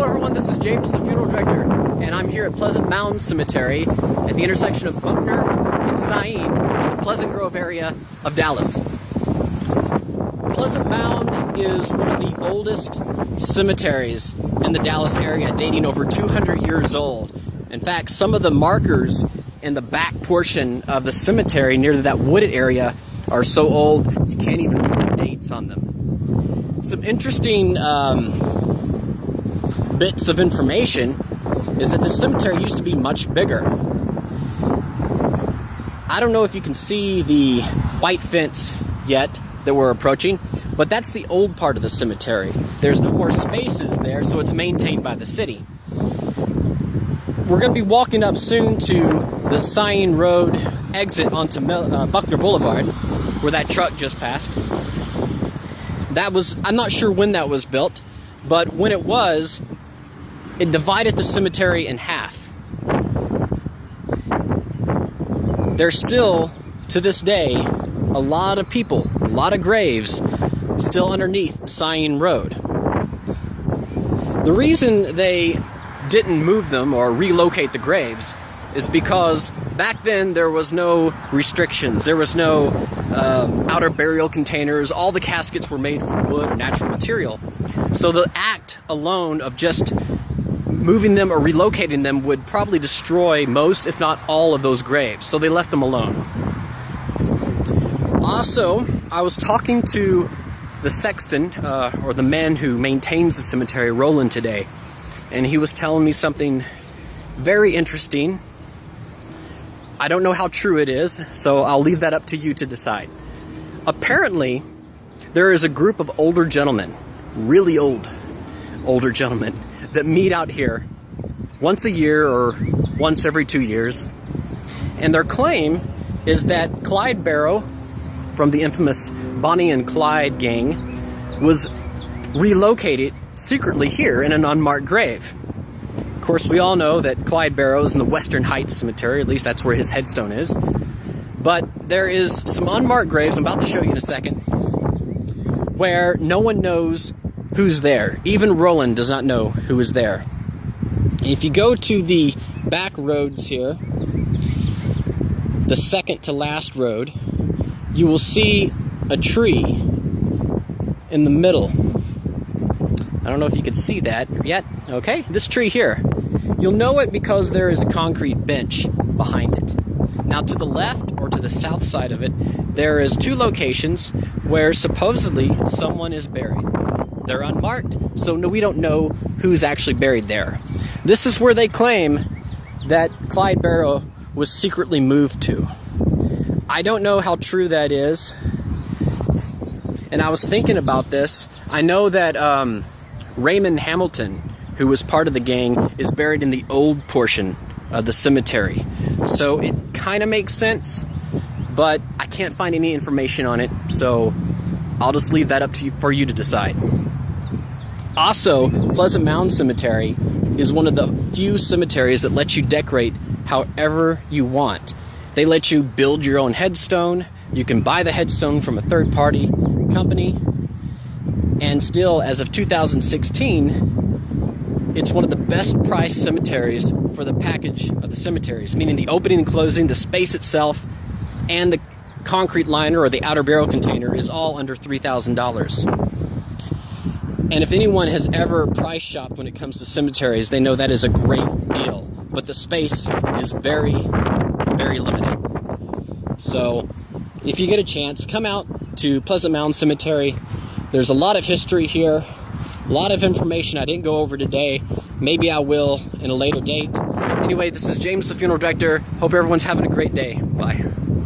Hello everyone, this is James, the funeral director, and I'm here at Pleasant Mound Cemetery at the intersection of Buckner and Scyene in the Pleasant Grove area of Dallas. Pleasant Mound is one of the oldest cemeteries in the Dallas area, dating over 200 years old. In fact, some of the markers in the back portion of the cemetery near that wooded area are so old you can't even read the dates on them. Some interesting bits of information is that the cemetery used to be much bigger. I don't know if you can see the white fence yet that we're approaching, but that's the old part of the cemetery. There's no more spaces there, so it's maintained by the city. We're going to be walking up soon to the Scyene Rd exit onto Buckner Blvd, where that truck just passed. I'm not sure when that was built, but when it was, it divided the cemetery in half. There's still, to this day, a lot of people, a lot of graves still underneath Scyene Rd. The reason they didn't move them or relocate the graves is because back then there was no restrictions. There was no outer burial containers. All the caskets were made from wood or natural material. So the act alone of just moving them or relocating them would probably destroy most, if not all, of those graves. So they left them alone. Also, I was talking to the sexton, or the man who maintains the cemetery, Roland, today, and he was telling me something very interesting. I don't know how true it is, so I'll leave that up to you to decide. Apparently, there is a group of older gentlemen, really older gentlemen, that meet out here once a year or once every 2 years. And their claim is that Clyde Barrow, from the infamous Bonnie and Clyde gang, was relocated secretly here in an unmarked grave. Of course, we all know that Clyde Barrow is in the Western Heights Cemetery, at least that's where his headstone is. But there is some unmarked graves, I'm about to show you in a second, where no one knows who's there. Even Roland does not know who is there. If you go to the back roads here, the second to last road, you will see a tree in the middle. I don't know if you can see that yet. Okay, this tree here. You'll know it because there is a concrete bench behind it. Now to the left or to the south side of it, there is two locations where supposedly someone is buried. They're unmarked, so we don't know who's actually buried there. This is where they claim that Clyde Barrow was secretly moved to. I don't know how true that is, and I was thinking about this. I know that Raymond Hamilton, who was part of the gang, is buried in the old portion of the cemetery. So it kind of makes sense, but I can't find any information on it, so I'll just leave that up to you for you to decide. Also, Pleasant Mound Cemetery is one of the few cemeteries that let you decorate however you want. They let you build your own headstone. You can buy the headstone from a third-party company. And still, as of 2016, it's one of the best priced cemeteries for the package of the cemeteries, meaning the opening and closing, the space itself, and the concrete liner or the outer burial container is all under $3,000. And if anyone has ever price shopped when it comes to cemeteries, they know that is a great deal. But the space is very, very limited. So if you get a chance, come out to Pleasant Mound Cemetery. There's a lot of history here, a lot of information I didn't go over today. Maybe I will in a later date. Anyway, this is James, the funeral director. Hope everyone's having a great day. Bye.